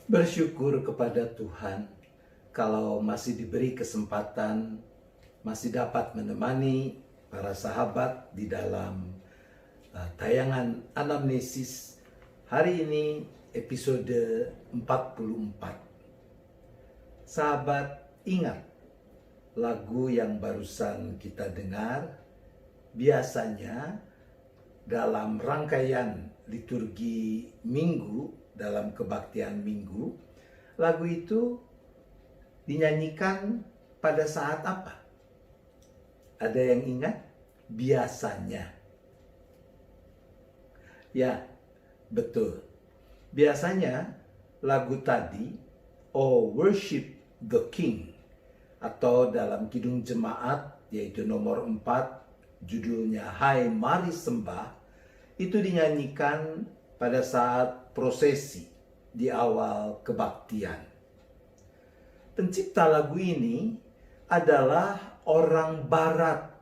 Bersyukur kepada Tuhan kalau masih diberi kesempatan, masih dapat menemani para sahabat di dalam tayangan anamnesis. Hari ini episode 44. Sahabat, ingat lagu yang barusan kita dengar. Biasanya dalam rangkaian liturgi minggu, dalam kebaktian minggu, lagu itu dinyanyikan pada saat apa? Ada yang ingat? Biasanya. Ya, betul. Biasanya lagu tadi, "Oh Worship the King", atau dalam Kidung Jemaat yaitu nomor 4, judulnya "Hai Mari Sembah", itu dinyanyikan pada saat prosesi di awal kebaktian. Pencipta lagu ini adalah orang barat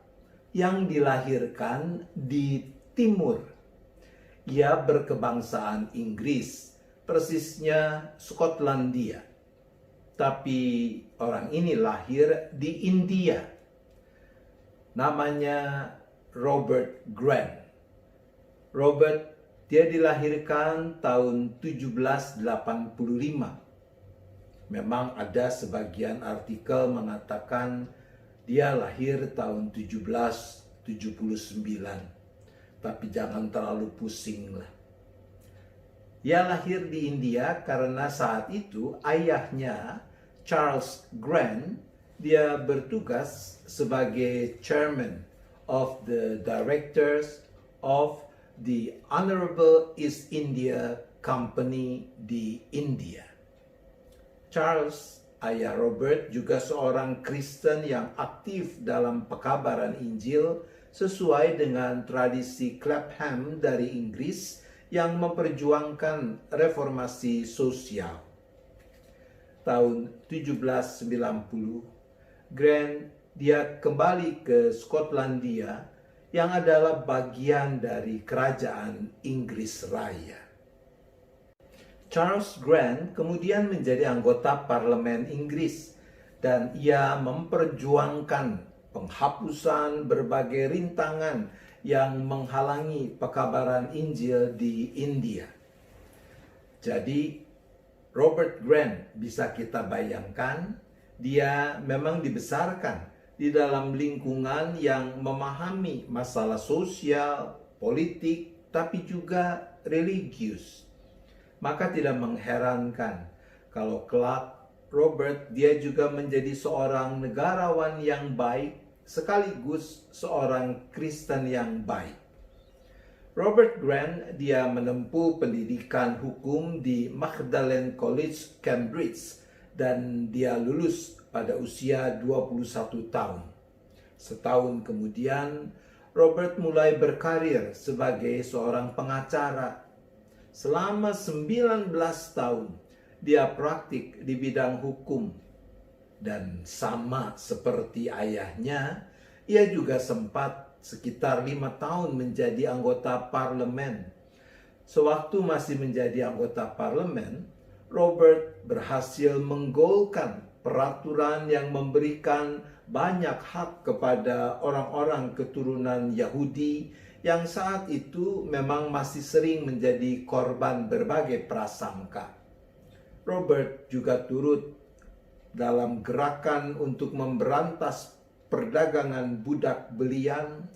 yang dilahirkan di timur. Ia berkebangsaan Inggris, persisnya Skotlandia. Tapi orang ini lahir di India. Namanya Robert Grant. Robert, dia dilahirkan tahun 1785. Memang ada sebagian artikel mengatakan dia lahir tahun 1779. Tapi jangan terlalu pusing lah. Ia lahir di India karena saat itu ayahnya, Charles Grant, dia bertugas sebagai chairman of the directors of the Honorable East India Company di India. Charles, ayah Robert, juga seorang Kristen yang aktif dalam pekabaran Injil sesuai dengan tradisi Clapham dari Inggris yang memperjuangkan reformasi sosial. Tahun 1790, Grant dia kembali ke Skotlandia yang adalah bagian dari kerajaan Inggris Raya. Charles Grant kemudian menjadi anggota parlemen Inggris dan ia memperjuangkan penghapusan berbagai rintangan yang menghalangi pekabaran Injil di India. Jadi Robert Grant bisa kita bayangkan, dia memang dibesarkan di dalam lingkungan yang memahami masalah sosial, politik, tapi juga religius. Maka tidak mengherankan kalau kelak Robert dia juga menjadi seorang negarawan yang baik sekaligus seorang Kristen yang baik. Robert Grant dia menempuh pendidikan hukum di Magdalen College, Cambridge, dan dia lulus pada usia 21 tahun. Setahun kemudian, Robert mulai berkarir sebagai seorang pengacara. Selama 19 tahun, dia praktik di bidang hukum. Dan sama seperti ayahnya, ia juga sempat sekitar 5 tahun menjadi anggota parlemen. Sewaktu masih menjadi anggota parlemen, Robert berhasil menggolkan peraturan yang memberikan banyak hak kepada orang-orang keturunan Yahudi yang saat itu memang masih sering menjadi korban berbagai prasangka. Robert juga turut dalam gerakan untuk memberantas perdagangan budak belian,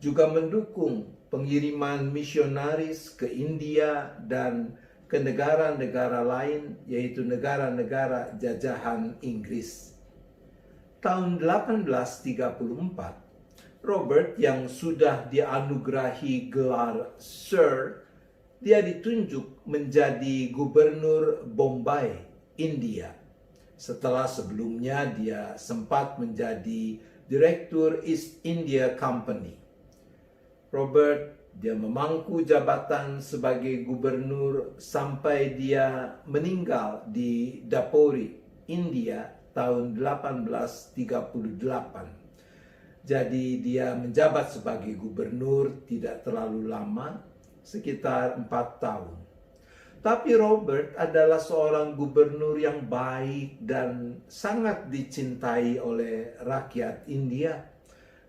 juga mendukung pengiriman misionaris ke India dan ke negara-negara lain, yaitu negara-negara jajahan Inggris. Tahun 1834, Robert yang sudah dianugerahi gelar Sir, dia ditunjuk menjadi gubernur Bombay, India. Setelah sebelumnya dia sempat menjadi direktur East India Company. Robert dia memangku jabatan sebagai gubernur sampai dia meninggal di Dapuri, India tahun 1838. Jadi dia menjabat sebagai gubernur tidak terlalu lama, sekitar 4 tahun. Tapi Robert adalah seorang gubernur yang baik dan sangat dicintai oleh rakyat India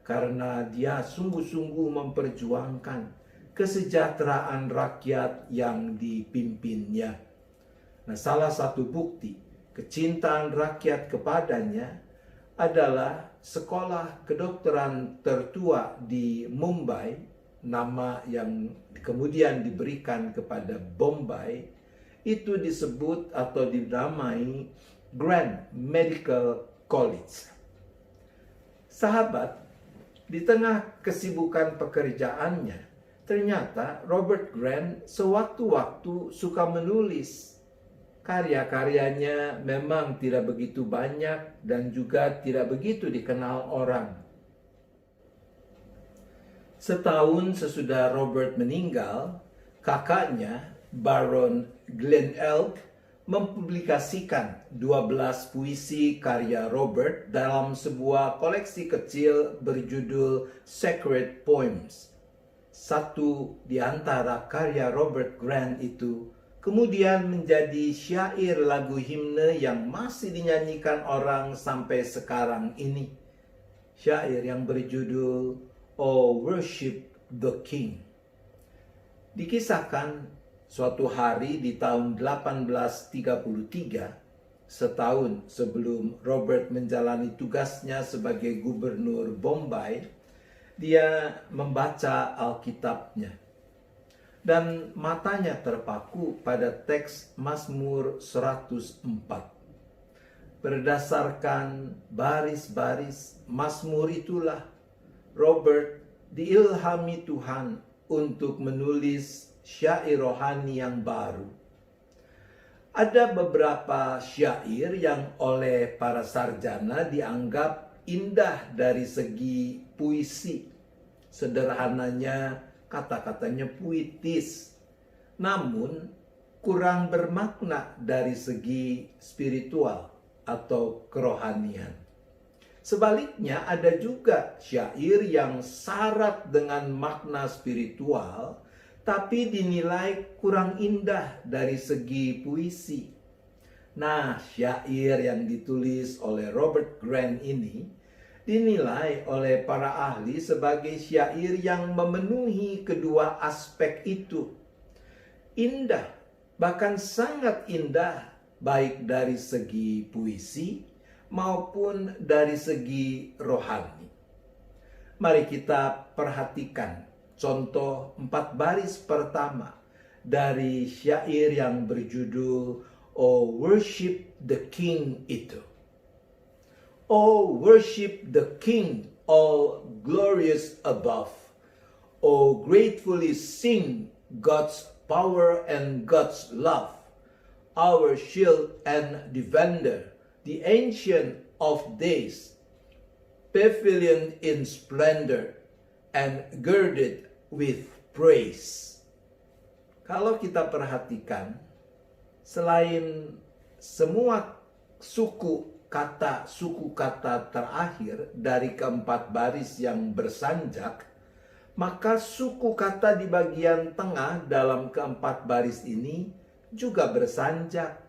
karena dia sungguh-sungguh memperjuangkan kesejahteraan rakyat yang dipimpinnya. Nah, salah satu bukti kecintaan rakyat kepadanya adalah sekolah kedokteran tertua di Mumbai, nama yang kemudian diberikan kepada Bombay, itu disebut atau dinamai Grand Medical College. Sahabat, di tengah kesibukan pekerjaannya, ternyata Robert Grant sewaktu-waktu suka menulis. Karya-karyanya memang tidak begitu banyak dan juga tidak begitu dikenal orang. Setahun sesudah Robert meninggal, kakaknya, Baron Glen Elk, mempublikasikan 12 puisi karya Robert dalam sebuah koleksi kecil berjudul Sacred Poems. Satu di antara karya Robert Grant itu kemudian menjadi syair lagu himne yang masih dinyanyikan orang sampai sekarang ini. Syair yang berjudul "Oh, Worship the King." Dikisahkan suatu hari di tahun 1833, setahun sebelum Robert menjalani tugasnya sebagai gubernur Bombay, dia membaca Alkitabnya. Dan matanya terpaku pada teks Mazmur 104. Berdasarkan baris-baris Mazmur itulah Robert diilhami Tuhan untuk menulis syair rohani yang baru. Ada beberapa syair yang oleh para sarjana dianggap indah dari segi puisi. Sederhananya, kata-katanya puitis, namun kurang bermakna dari segi spiritual atau kerohanian. Sebaliknya, ada juga syair yang syarat dengan makna spiritual, tapi dinilai kurang indah dari segi puisi. Nah, syair yang ditulis oleh Robert Grant ini dinilai oleh para ahli sebagai syair yang memenuhi kedua aspek itu. Indah, bahkan sangat indah, baik dari segi puisi maupun dari segi rohani. Mari kita perhatikan contoh 4 baris pertama dari syair yang berjudul "Oh, Worship the King" itu. Oh, worship the King, all glorious above. Oh, gratefully sing God's power and God's love. Our shield and defender, the ancient of days, pavilion in splendor and girded with praise. Kalau kita perhatikan, selain semua suku kata terakhir dari keempat baris yang bersanjak, maka suku kata di bagian tengah dalam keempat baris ini juga bersanjak.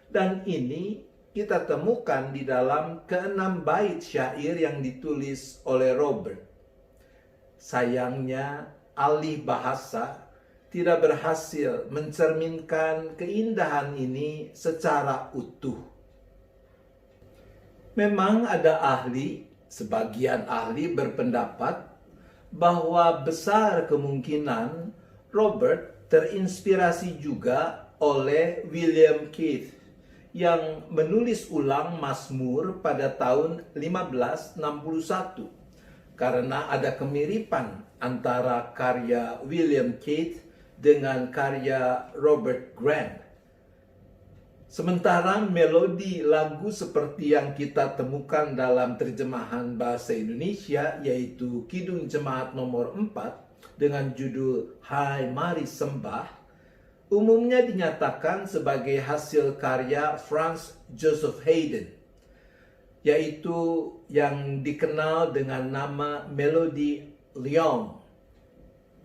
Dan ini kita temukan di dalam ke-6 bait syair yang ditulis oleh Robert. Sayangnya, alih bahasa tidak berhasil mencerminkan keindahan ini secara utuh. Memang ada sebagian ahli berpendapat bahwa besar kemungkinan Robert terinspirasi juga oleh William Keith yang menulis ulang Mazmur pada tahun 1561 karena ada kemiripan antara karya William Keith dengan karya Robert Grant. Sementara melodi lagu seperti yang kita temukan dalam terjemahan bahasa Indonesia, yaitu Kidung Jemaat nomor 4 dengan judul Hai Mari Sembah, umumnya dinyatakan sebagai hasil karya Franz Joseph Haydn, yaitu yang dikenal dengan nama Melody Lyon.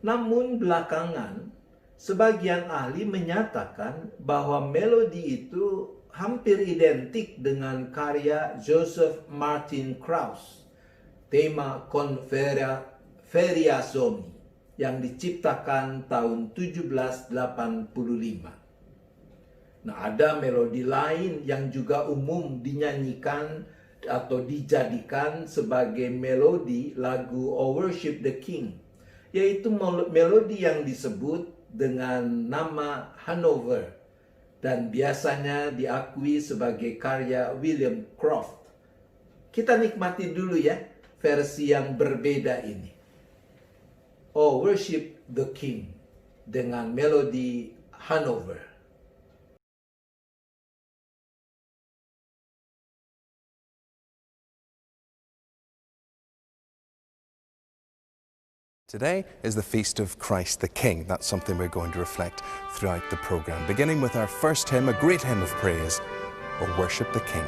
Namun belakangan, Sebagian ahli menyatakan bahwa melodi itu hampir identik dengan karya Joseph Martin Krauss, tema Conversazioni, yang diciptakan tahun 1785. Nah, ada melodi lain yang juga umum dinyanyikan atau dijadikan sebagai melodi lagu "O Worship the King", yaitu melodi yang disebut dengan nama Hanover dan biasanya diakui sebagai karya William Croft. Kita nikmati dulu ya versi yang berbeda ini. "O Worship the King" dengan melodi Hanover. Today is the feast of Christ the King. That's something we're going to reflect throughout the program, beginning with our first hymn, a great hymn of praise, "O Worship the King."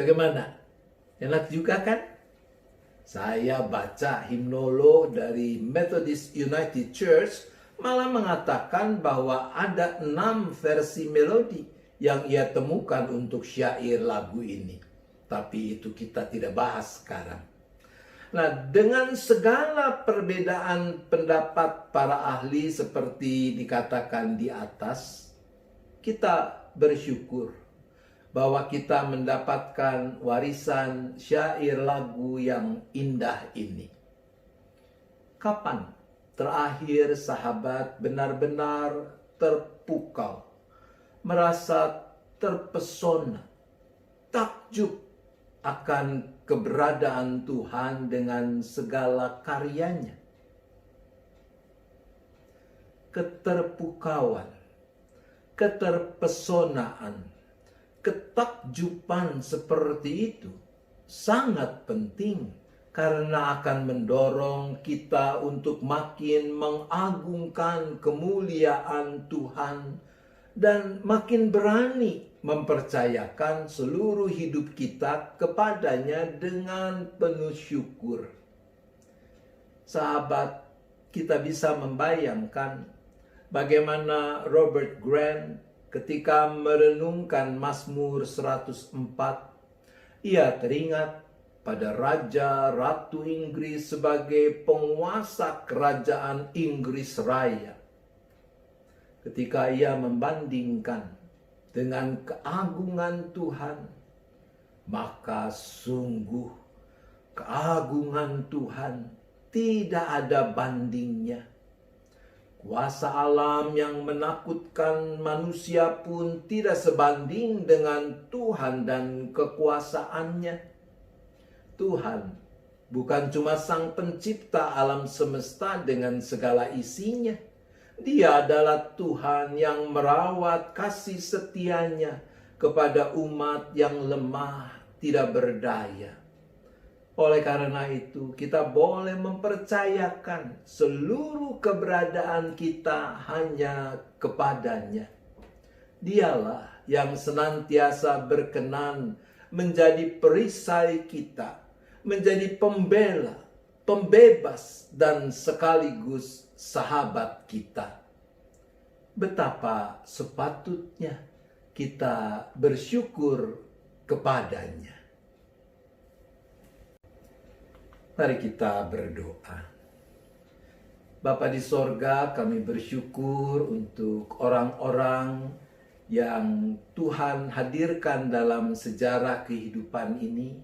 Bagaimana? Enak juga kan? Saya baca himnolog dari Methodist United Church malah mengatakan bahwa ada 6 versi melodi yang ia temukan untuk syair lagu ini. Tapi itu kita tidak bahas sekarang. Nah, dengan segala perbedaan pendapat para ahli seperti dikatakan di atas, kita bersyukur bahwa kita mendapatkan warisan syair lagu yang indah ini. Kapan terakhir sahabat benar-benar terpukau, merasa terpesona, takjub akan keberadaan Tuhan dengan segala karyanya? Keterpukauan, keterpesonaan, ketakjuban seperti itu sangat penting karena akan mendorong kita untuk makin mengagungkan kemuliaan Tuhan dan makin berani mempercayakan seluruh hidup kita kepadanya dengan penuh syukur. Sahabat, kita bisa membayangkan bagaimana Robert Grant ketika merenungkan Mazmur 104, ia teringat pada Raja Ratu Inggris sebagai penguasa kerajaan Inggris Raya. Ketika ia membandingkan dengan keagungan Tuhan, maka sungguh keagungan Tuhan tidak ada bandingnya. Kuasa alam yang menakutkan manusia pun tidak sebanding dengan Tuhan dan kekuasaannya. Tuhan bukan cuma Sang Pencipta alam semesta dengan segala isinya. Dia adalah Tuhan yang merawat kasih setianya kepada umat yang lemah, tidak berdaya. Oleh karena itu, kita boleh mempercayakan seluruh keberadaan kita hanya kepadanya. Dialah yang senantiasa berkenan menjadi perisai kita, menjadi pembela, pembebas, dan sekaligus sahabat kita. Betapa sepatutnya kita bersyukur kepadanya. Mari kita berdoa. Bapa di sorga, kami bersyukur untuk orang-orang yang Tuhan hadirkan dalam sejarah kehidupan ini,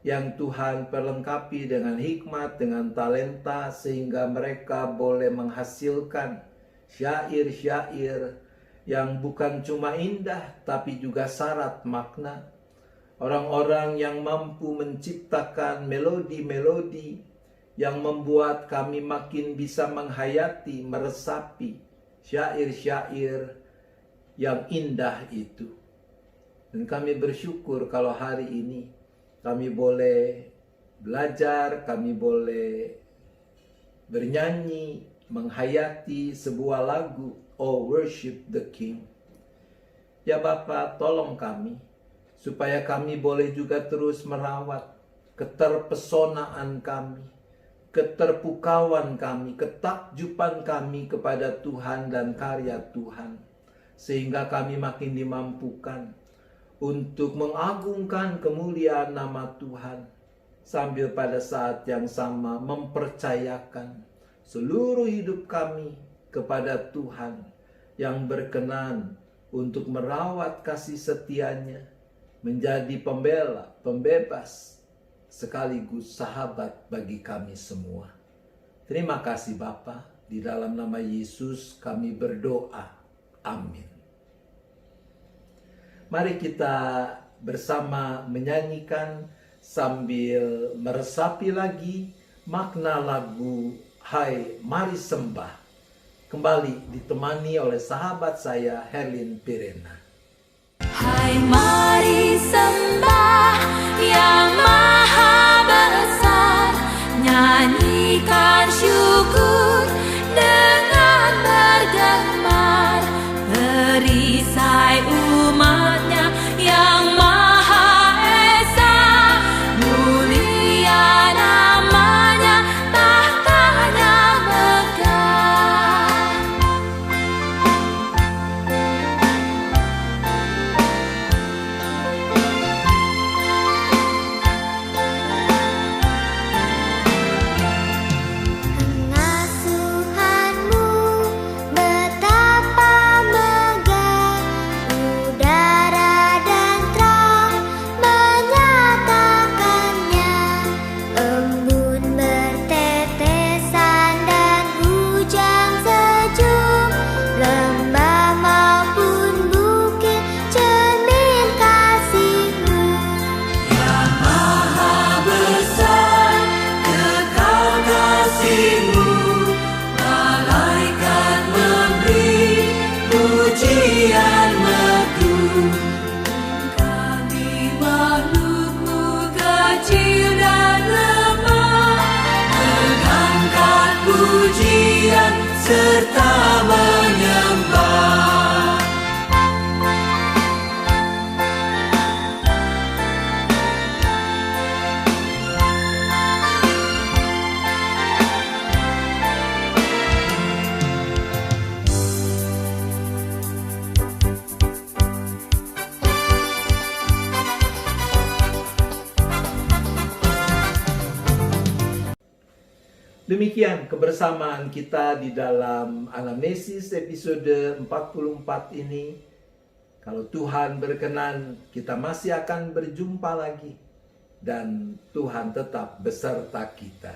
yang Tuhan perlengkapi dengan hikmat, dengan talenta, sehingga mereka boleh menghasilkan syair-syair yang bukan cuma indah, tapi juga syarat makna. Orang-orang yang mampu menciptakan melodi-melodi yang membuat kami makin bisa menghayati, meresapi syair-syair yang indah itu. Dan kami bersyukur kalau hari ini kami boleh belajar, kami boleh bernyanyi, menghayati sebuah lagu, Oh Worship the King. Ya Bapa, tolong kami supaya kami boleh juga terus merawat keterpesonaan kami, keterpukauan kami, ketakjuban kami kepada Tuhan dan karya Tuhan, sehingga kami makin dimampukan untuk mengagungkan kemuliaan nama Tuhan, sambil pada saat yang sama mempercayakan seluruh hidup kami kepada Tuhan yang berkenan untuk merawat kasih setianya, menjadi pembela, pembebas, sekaligus sahabat bagi kami semua. Terima kasih Bapa, di dalam nama Yesus kami berdoa. Amin. Mari kita bersama menyanyikan sambil meresapi lagi makna lagu Hai Mari Sembah. Kembali ditemani oleh sahabat saya Herlin Pirena. Hai mari sembah yang maha besar, nyanyikan syukur dengan bergemar, perisai umatnya yang maha esa, mulia namanya, tahtanya megah. Pengasuhanmu betapa megah, udara dan terang menyatakannya, embun bertetesan dan hujan sejuk, lembah maupun bukit cermin kasih-Mu. Yang maha besar kekal kasih-Mu, malaikat memberi pujian merdu. Kami makhluk-Mu kecil dan lemah, mengangkat pujian serta menyembah. Demikian kebersamaan kita di dalam Anamnesis episode 44 ini. Kalau Tuhan berkenan, kita masih akan berjumpa lagi. Dan Tuhan tetap beserta kita.